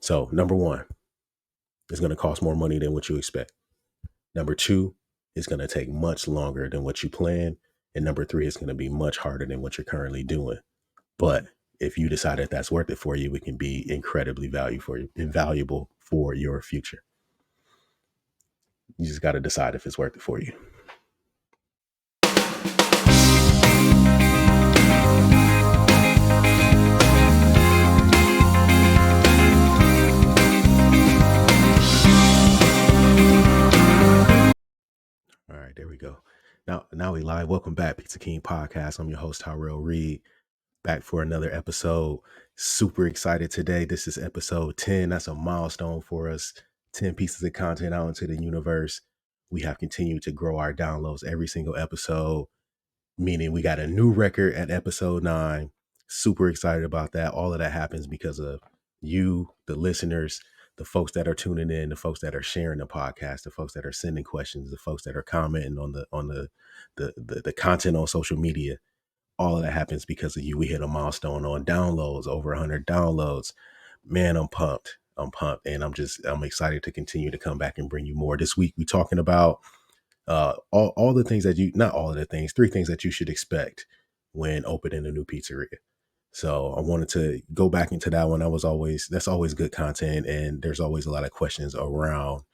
So number one, it's going to cost more money than what you expect. Number two, it's going to take much longer than what you plan. And number three, it's going to be much harder than what you're currently doing. But if you decide that that's worth it for you, it can be incredibly invaluable for your future. You just got to decide if it's worth it for you. All right, there we go. Now we live. Welcome back, Pizza King Podcast. I'm your host, Tyrell Reed, back for another episode. Super excited today. This is episode 10. That's a milestone for us. 10 pieces of content out into the universe. We have continued to grow our downloads every single episode, meaning we got a new record at episode 9. Super excited about that. All of that happens because of you, the listeners, the folks that are tuning in, the folks that are sharing the podcast, the folks that are sending questions, the folks that are commenting on the content on social media. All of that happens because of you. We hit a milestone on downloads, over 100 downloads. Man, I'm pumped. And I'm excited to continue to come back and bring you more. This week we're talking about all the things that not all of the things, 3 things that you should expect when opening a new pizzeria. So I wanted to go back into that one. That's always good content. And there's always a lot of questions around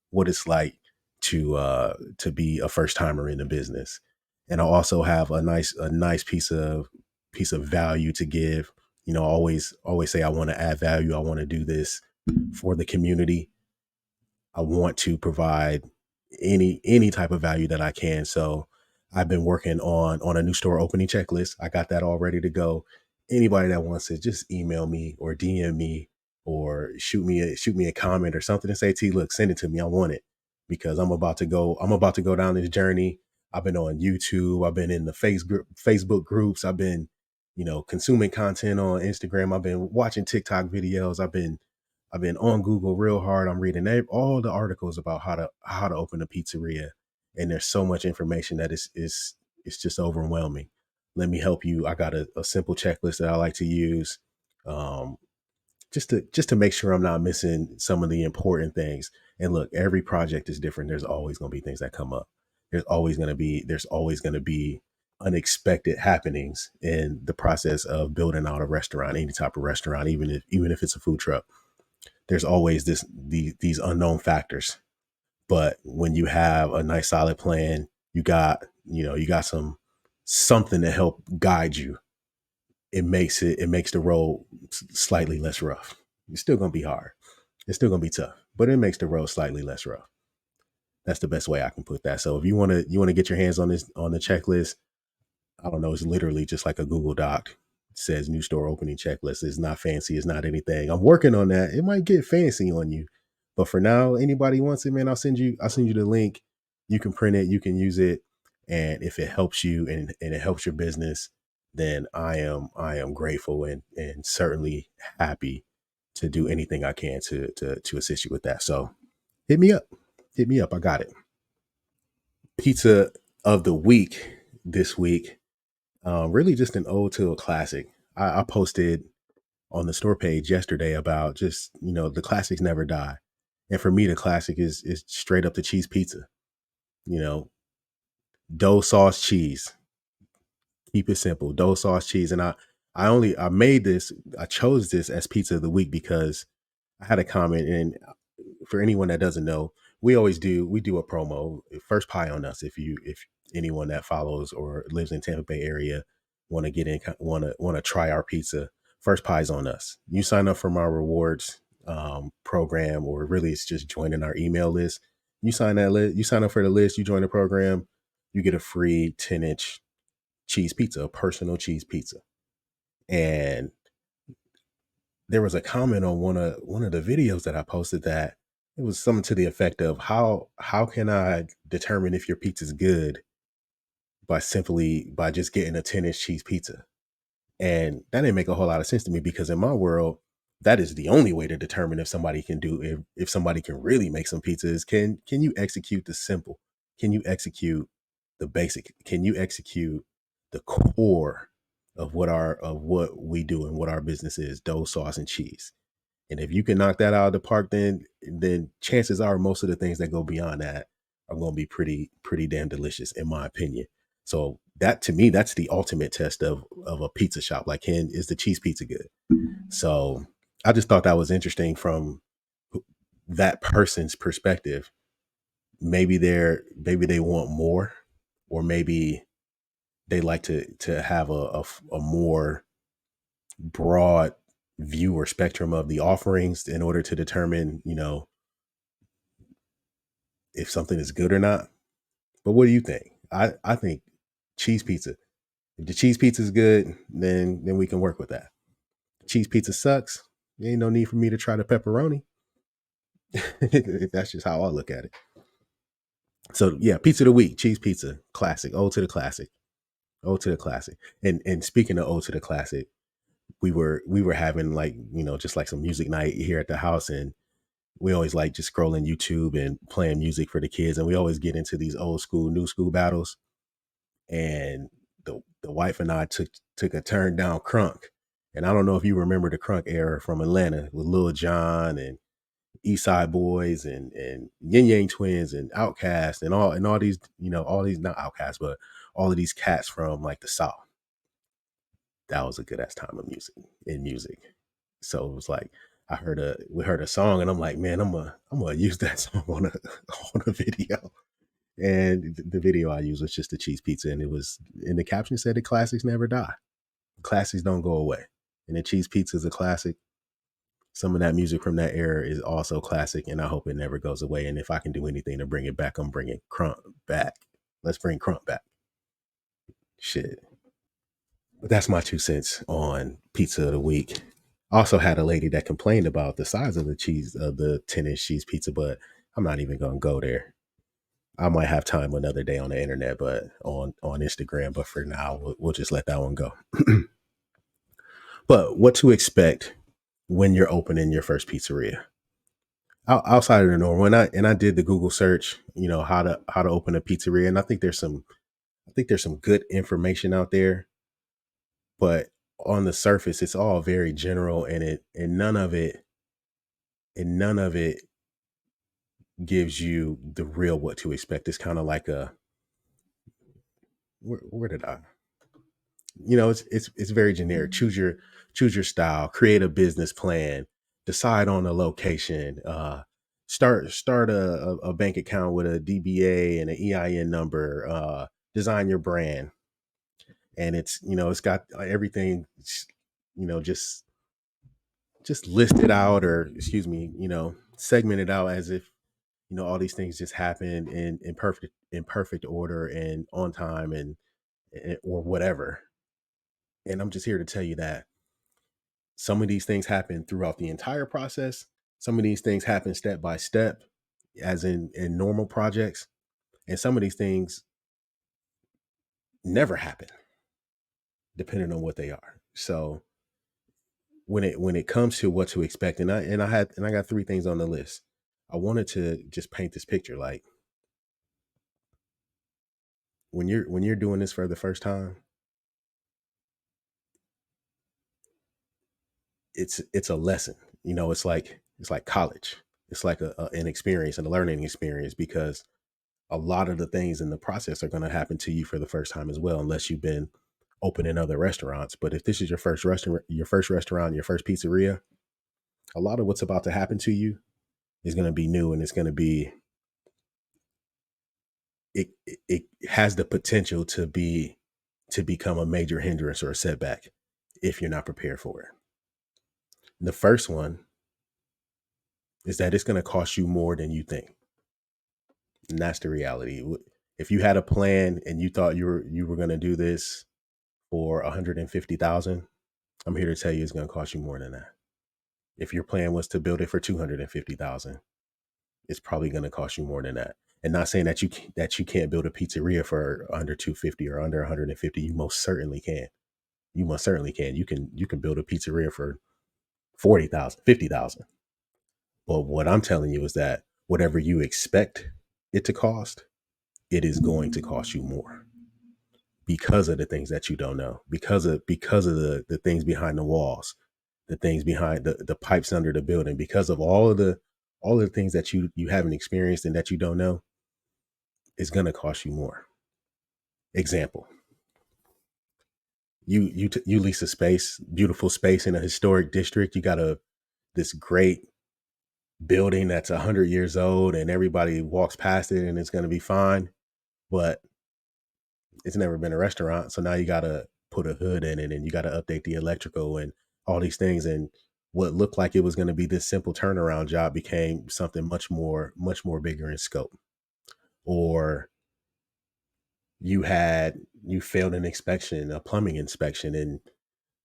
what it's like to be a first timer in the business. And I'll also have a nice piece of value to give. You know, I always say I want to add value. I want to do this for the community. I want to provide any type of value that I can. So I've been working on a new store opening checklist. I got that all ready to go. Anybody that wants to just email me or DM me or shoot me a comment or something and say, T, look, send it to me. I want it because I'm about to go down this journey. I've been on YouTube. I've been in the Facebook groups. I've been, consuming content on Instagram. I've been watching TikTok videos. I've been on Google real hard. I'm reading all the articles about how to open a pizzeria, and there's so much information that it's just overwhelming. Let me help you. I got a simple checklist that I like to use, just to make sure I'm not missing some of the important things. And look, every project is different. There's always going to be things that come up. There's always going to be unexpected happenings in the process of building out a restaurant, any type of restaurant, even if it's a food truck. There's always these unknown factors. But when you have a nice solid plan, you got something to help guide you. It makes the road slightly less rough. It's still going to be hard. It's still going to be tough, but it makes the road slightly less rough. That's the best way I can put that. So if you want to get your hands on the checklist, I don't know, it's literally just like a Google Doc. It says new store opening checklist. It's not fancy. It's not anything. I'm working on that. It might get fancy on you, but for now, anybody wants it, man, I'll send you the link. You can print it. You can use it. And if it helps you and it helps your business, then I am grateful and certainly happy to do anything I can to assist you with that. So hit me up. I got it. Pizza of the week this week. Really just an ode to a classic. I posted on the store page yesterday about just, the classics never die. And for me, the classic is straight up the cheese pizza, dough, sauce, cheese. Keep it simple, dough, sauce, cheese. And I chose this as pizza of the week because I had a comment. And for anyone that doesn't know, we do a promo, first pie on us. If anyone that follows or lives in Tampa Bay area want to try our pizza, first pie's on us. You sign up for our rewards program, or really it's just joining our email list. You sign up for the list, you join the program, you get a free 10-inch cheese pizza, a personal cheese pizza. And there was a comment on one of the videos that I posted that it was something to the effect of how can I determine if your pizza's good by just getting a 10-inch cheese pizza? And that didn't make a whole lot of sense to me, because in my world, that is the only way to determine if somebody can if somebody can really make some pizzas. Can you execute the simple? Can you execute the basic? Can you execute the core of what we do and what our business is: dough, sauce, and cheese? And if you can knock that out of the park, then chances are most of the things that go beyond that are going to be pretty damn delicious, in my opinion. So that, to me, that's the ultimate test of a pizza shop. Like, is the cheese pizza good? So I just thought that was interesting from that person's perspective. Maybe they want more, or maybe they like to have a more broad view or spectrum of the offerings in order to determine, if something is good or not. But what do you think? I think cheese pizza. If the cheese pizza is good, then we can work with that. Cheese pizza sucks. There ain't no need for me to try the pepperoni. That's just how I look at it. So yeah, pizza of the week, cheese pizza, classic. Ode to the classic. Ode to the classic. And speaking of ode to the classic, we were having, like, just like some music night here at the house, and we always like just scrolling YouTube and playing music for the kids, and we always get into these old school, new school battles. And the wife and I took a turn down crunk. And I don't know if you remember the crunk era from Atlanta with Lil Jon and East Side Boys and Yin Yang Twins and Outkast and all these, all these, not Outkast, but all of these cats from like the South. That was a good ass time of music. So it was like we heard a song, and I'm like, man, I'm gonna use that song on a on a video. And the video I used was just the cheese pizza, and it was, in the caption said, the classics never die. Classics don't go away. And the cheese pizza is a classic. Some of that music from that era is also classic, and I hope it never goes away. And if I can do anything to bring it back, I'm bringing Crump back. Let's bring Crump back. Shit. But that's my 2 cents on pizza of the week. Also had a lady that complained about the size of the 10-inch cheese pizza, but I'm not even gonna go there. I might have time another day on the internet, but on Instagram. But for now, we'll just let that one go. But what to expect when you're opening your first pizzeria? Outside of the norm, when I did the Google search, how to open a pizzeria, and I think there's some good information out there, but on the surface, it's all very general, and none of it gives you the real what to expect. It's kind of like where did I? It's very generic. Choose your style, create a business plan, decide on a location, start a bank account with a DBA and an EIN number, design your brand. And it's got everything, just listed out, or excuse me, segmented out as if all these things just happen in perfect order and on time, or whatever. And I'm just here to tell you that some of these things happen throughout the entire process. Some of these things happen step by step, as in normal projects, and some of these things never happen, depending on what they are. So when it comes to what to expect, and I got 3 things on the list. I wanted to just paint this picture, like, when you're doing this for the first time, it's a lesson. It's like college. It's like an experience and a learning experience, because a lot of the things in the process are going to happen to you for the first time as well, unless you've been open in other restaurants. But if this is your first pizzeria, a lot of what's about to happen to you is going to be new, and it's going to be it has the potential to become a major hindrance or a setback if you're not prepared for it. The first one is that it's going to cost you more than you think. And that's the reality. If you had a plan and you thought you were going to do this for 150,000, I'm here to tell you it's going to cost you more than that. If your plan was to build it for 250,000, it's probably going to cost you more than that. And not saying that you can't build a pizzeria for under 250 or under 150. You most certainly can. You most certainly can. You can build a pizzeria for 40,000, 50,000. But what I'm telling you is that whatever you expect it to cost, it is going to cost you more, because of the things that you don't know, because of the things behind the walls. the things behind the pipes under the building, because of all of the things that you haven't experienced and that you don't know, is going to cost you more. Example: you lease a space, beautiful space in a historic district. You got this great building that's 100 years old, and everybody walks past it, and it's going to be fine. But it's never been a restaurant, so now you got to put a hood in it, and you got to update the electrical and all these things. And what looked like it was going to be this simple turnaround job became something much more bigger in scope. Or you failed an inspection, a plumbing inspection, and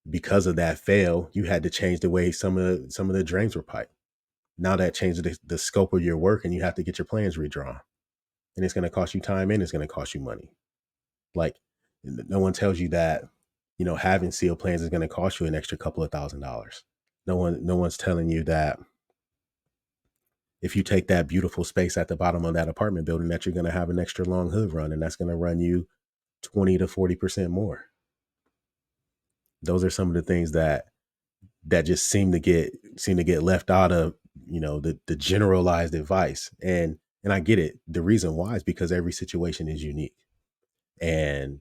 because of that fail, you had to change the way some of the drains were piped. Now that changed the scope of your work, and you have to get your plans redrawn, and it's going to cost you time and it's going to cost you money. Like, no one tells you that, having seal plans is going to cost you an extra couple of $1,000s. No one's telling you that if you take that beautiful space at the bottom of that apartment building, that you're going to have an extra long hood run, and that's going to run you 20 to 40% more. Those are some of the things that just seem to get left out of, the generalized advice. And I get it. The reason why is because every situation is unique. And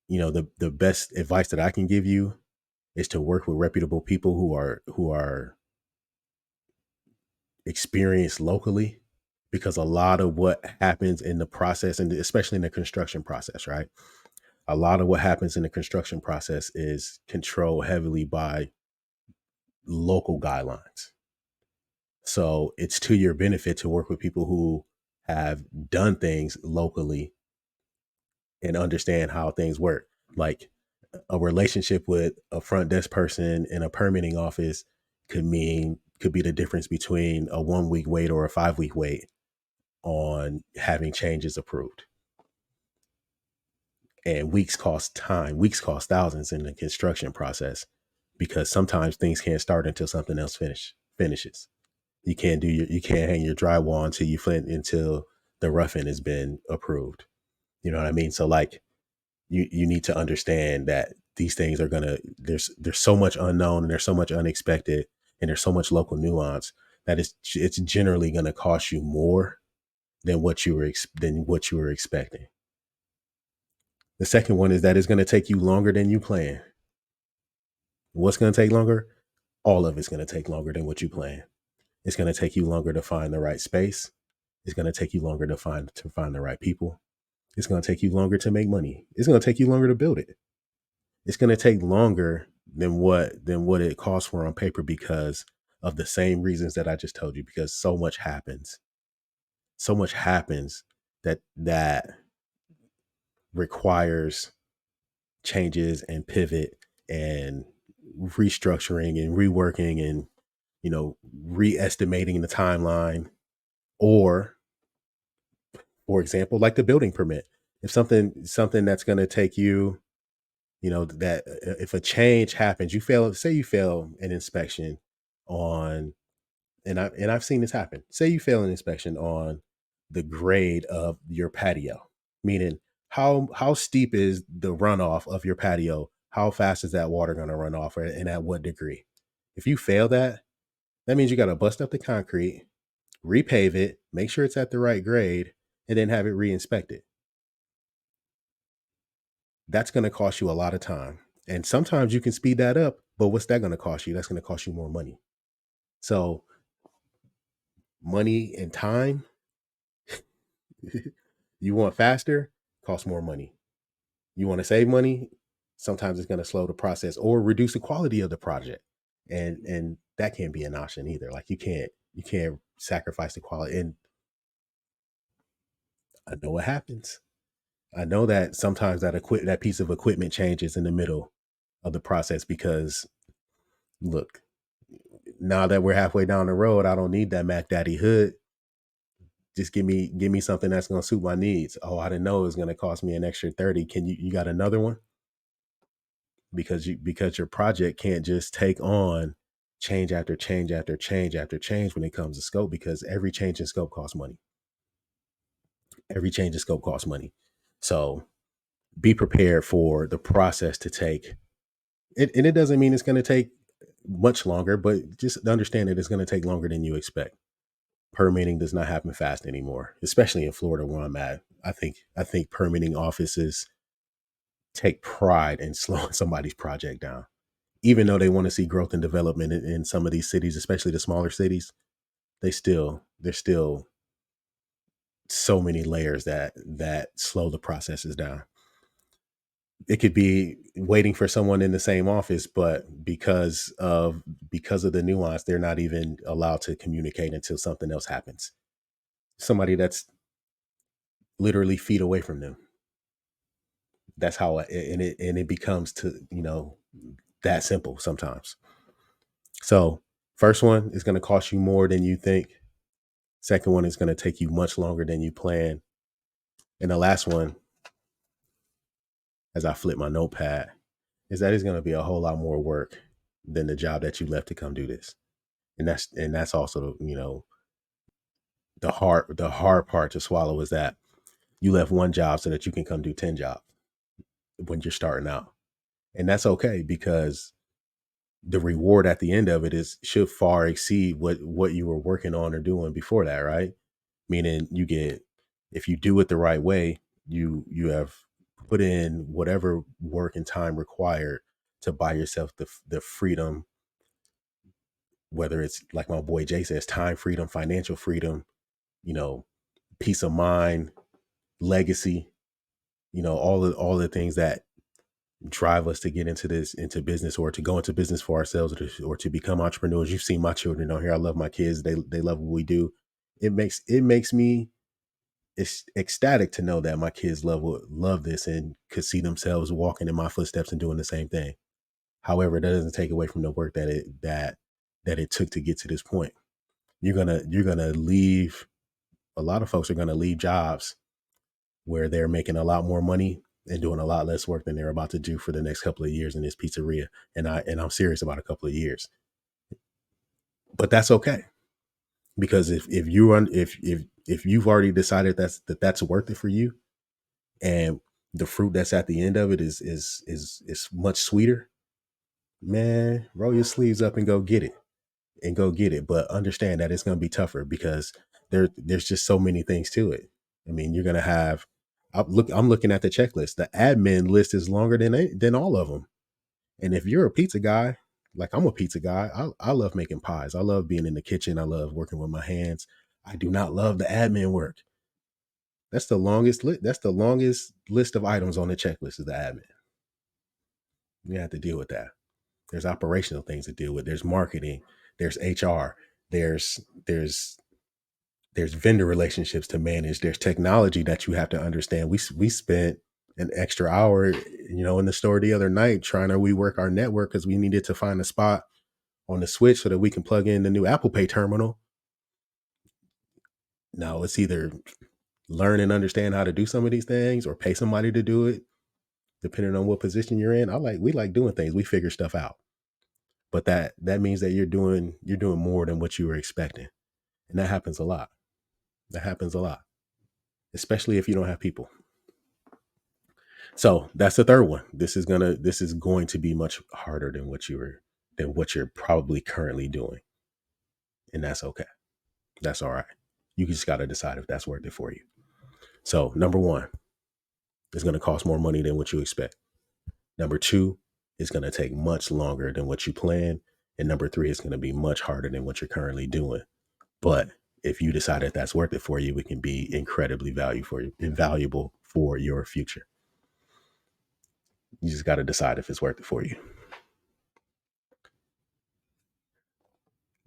the best advice that I can give you is to work with reputable people who are experienced locally, because a lot of what happens in the process, and especially in the construction process, right? A lot of what happens in the construction process is controlled heavily by local guidelines. So it's to your benefit to work with people who have done things locally and understand how things work. Like, a relationship with a front desk person in a permitting office could be the difference between a 1 week wait or a 5 week wait on having changes approved. And weeks cost time. Weeks cost thousands in the construction process, because sometimes things can't start until something else finishes. You can't hang your drywall until the roughing has been approved. You know what I mean? So, like, you need to understand that these things are gonna there's so much unknown, and there's so much unexpected, and there's so much local nuance that it's generally gonna cost you more than what you were expecting. The second one is that it's gonna take you longer than you plan. What's gonna take longer? All of it's gonna take longer than what you plan. It's gonna take you longer to find the right space. It's gonna take you longer to find the right people. It's gonna take you longer to make money. It's gonna take you longer to build it. It's going to take longer than what it costs for on paper, because of the same reasons that I just told you, because so much happens that requires changes and pivot and restructuring and reworking and, re-estimating the timeline. Or, for example, like the building permit. If something that's going to take you, that if a change happens, you fail an inspection on, and I've seen this happen. Say you fail an inspection on the grade of your patio, meaning how steep is the runoff of your patio? How fast is that water going to run off, and at what degree? If you fail that means you got to bust up the concrete, repave it, make sure it's at the right grade, and then have it re-inspected. That's going to cost you a lot of time. And sometimes you can speed that up, but what's that going to cost you? That's going to cost you more money. So, money and time, you want faster, cost more money. You want to save money, sometimes it's going to slow the process or reduce the quality of the project. And that can't be an option either. Like, you can't sacrifice the quality. And I know what happens. I know that sometimes that piece of equipment changes in the middle of the process, because, look, now that we're halfway down the road, I don't need that Mac Daddy hood. Just give me something that's going to suit my needs. Oh, I didn't know it was going to cost me an extra 30. Can you got another one? Because your project can't just take on change after change after change after change when it comes to scope, because every change in scope costs money. Every change in scope costs money. So, be prepared for the process to take it. And it doesn't mean it's going to take much longer, but just understand that it's going to take longer than you expect. Permitting does not happen fast anymore, especially in Florida where I'm at. I think permitting offices take pride in slowing somebody's project down. Even though they want to see growth and development in some of these cities, especially the smaller cities, there's still so many layers that slow the processes down. It could be waiting for someone in the same office, but because of the nuance, they're not even allowed to communicate until something else happens. Somebody that's literally feet away from them. That's how and it becomes to that simple sometimes. So first one is going to cost you more than you think. Second one is going to take you much longer than you plan. And the last one, as I flip my notepad, is that it's going to be a whole lot more work than the job that you left to come do this. And that's also, the hard part to swallow is that you left one job so that you can come do 10 jobs when you're starting out. And that's okay, because the reward at the end of it is should far exceed what you were working on or doing before that, right? Meaning you get, if you do it the right way, you have put in whatever work and time required to buy yourself the freedom, whether it's like my boy Jay says, time freedom, financial freedom, you know, peace of mind, legacy, all the things that drive us to get into business, or to go into business for ourselves, or to become entrepreneurs. You've seen my children on here. I love my kids. They love what we do. It makes me ecstatic to know that my kids love this and could see themselves walking in my footsteps and doing the same thing. However, that doesn't take away from the work that it took to get to this point. You're gonna leave. A lot of folks are gonna leave jobs where they're making a lot more money and doing a lot less work than they're about to do for the next couple of years in this pizzeria. And I'm serious about a couple of years. But that's okay, because if you've already decided that's worth it for you, and the fruit that's at the end of it is much sweeter, man, roll your sleeves up and go get it. But understand that it's going to be tougher, because there's just so many things to it. I mean, you're going to have, I'm looking at the checklist. The admin list is longer than all of them. And if you're a pizza guy, like I'm a pizza guy, I love making pies. I love being in the kitchen. I love working with my hands. I do not love the admin work. That's the longest list of items on the checklist is the admin. You have to deal with that. There's operational things to deal with. There's marketing. There's HR. There's there's vendor relationships to manage. There's technology that you have to understand. We spent an extra hour, in the store the other night trying to rework our network because we needed to find a spot on the switch so that we can plug in the new Apple Pay terminal. Now it's either learn and understand how to do some of these things or pay somebody to do it, depending on what position you're in. We like doing things. We figure stuff out. But that means that you're doing more than what you were expecting. And that happens a lot. That happens a lot, especially if you don't have people. So that's the third one. This is going to be much harder than what you're probably currently doing. And that's okay. That's all right. You just got to decide if that's worth it for you. So number one, it's going to cost more money than what you expect. Number two, it's going to take much longer than what you plan. And number three, it's going to be much harder than what you're currently doing. But if you decide that that's worth it for you, it can be incredibly invaluable for your future. You just got to decide if it's worth it for you.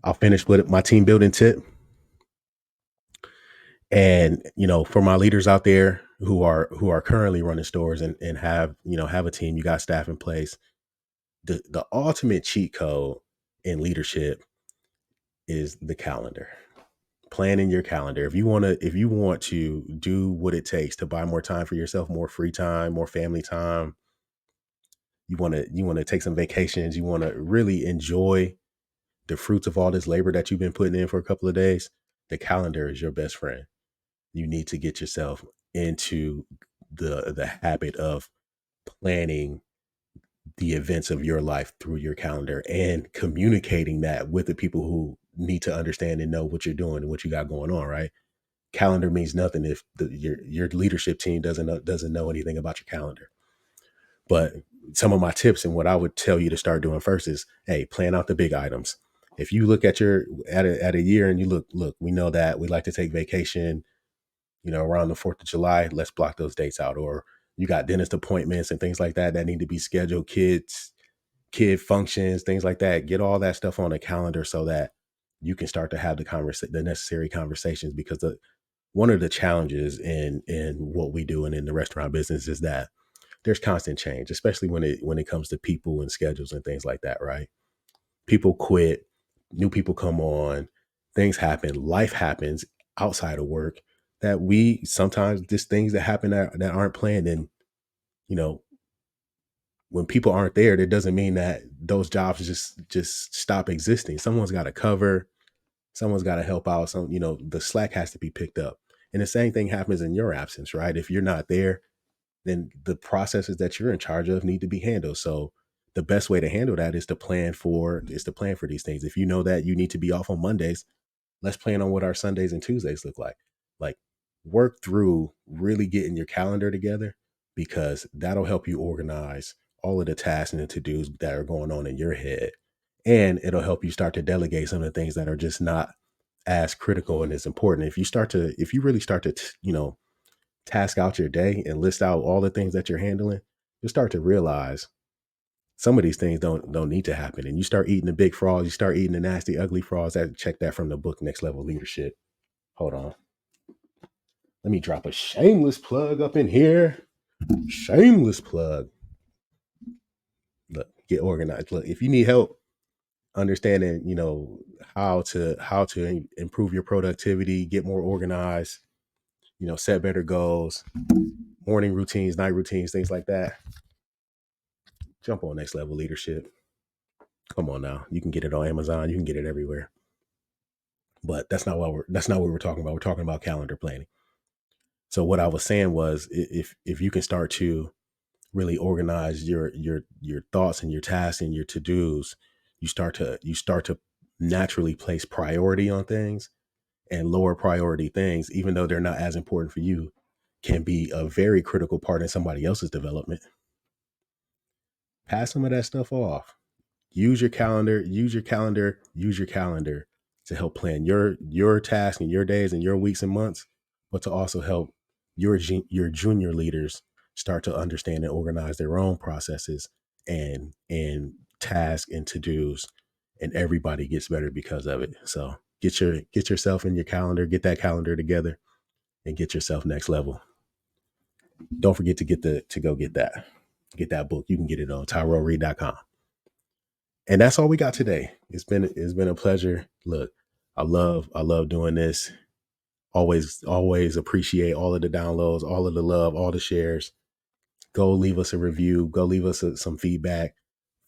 I'll finish with my team building tip. And for my leaders out there who are currently running stores and have a team, you got staff in place. The ultimate cheat code in leadership is the calendar. Planning your calendar. If you want to do what it takes to buy more time for yourself, more free time, more family time, you want to take some vacations, you want to really enjoy the fruits of all this labor that you've been putting in for a couple of days, the calendar is your best friend. You need to get yourself into the habit of planning the events of your life through your calendar and communicating that with the people who need to understand and know what you're doing and what you got going on, right? Calendar means nothing if your leadership team doesn't know anything about your calendar. But some of my tips and what I would tell you to start doing first is, hey, plan out the big items. If you look at your at a year and you look, we know that we like to take vacation, around the 4th of July. Let's block those dates out. Or you got dentist appointments and things like that that need to be scheduled, kid functions, things like that. Get all that stuff on a calendar so that you can start to have the necessary conversations. Because one of the challenges in what we do and in the restaurant business is that there's constant change, especially when it comes to people and schedules and things like that, right? People quit, new people come on, things happen, life happens outside of work that we sometimes just things that happen that aren't planned. And, you know, when people aren't there, that doesn't mean that those jobs just stop existing. Someone's got to cover, someone's got to help out. The slack has to be picked up. And the same thing happens in your absence, right? If you're not there, then the processes that you're in charge of need to be handled. So the best way to handle that is to plan for these things. If you know that you need to be off on Mondays, let's plan on what our Sundays and Tuesdays look like. Like, work through really getting your calendar together, because that'll help you organize all of the tasks and the to-dos that are going on in your head. And it'll help you start to delegate some of the things that are just not as critical and as important. If you really start to, task out your day and list out all the things that you're handling, you start to realize some of these things don't need to happen. And you start eating the big frogs, you start eating the nasty, ugly frogs. Check that from the book Next Level Leadership. Hold on. Let me drop a shameless plug up in here. Shameless plug. Look, get organized. Look, if you need help understanding, how to improve your productivity, get more organized, set better goals, morning routines, night routines, things like that, jump on Next Level Leadership. Come on now. You can get it on Amazon. You can get it everywhere. But that's not what we're talking about. We're talking about calendar planning. So what I was saying was, if you can start to really organize your thoughts and your tasks and your to-dos, you start to naturally place priority on things, and lower priority things, even though they're not as important for you, can be a very critical part in somebody else's development. Pass some of that stuff off. Use your calendar to help plan your tasks and your days and your weeks and months, but to also help your junior leaders start to understand and organize their own processes and tasks and to-dos, and everybody gets better because of it. So get yourself in your calendar, get that calendar together, and get yourself next level. Don't forget to go get that book. You can get it on tyrellreed.com. And that's all we got today. It's been a pleasure. Look, I love doing this. Always appreciate all of the downloads, all of the love, all the shares. Go leave us a review. Go leave us some feedback.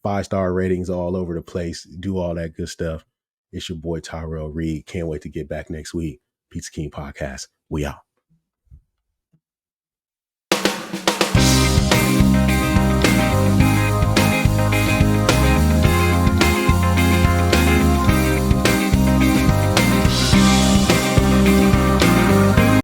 5-star ratings all over the place. Do all that good stuff. It's your boy Tyrell Reed. Can't wait to get back next week. Pizza King Podcast. We out.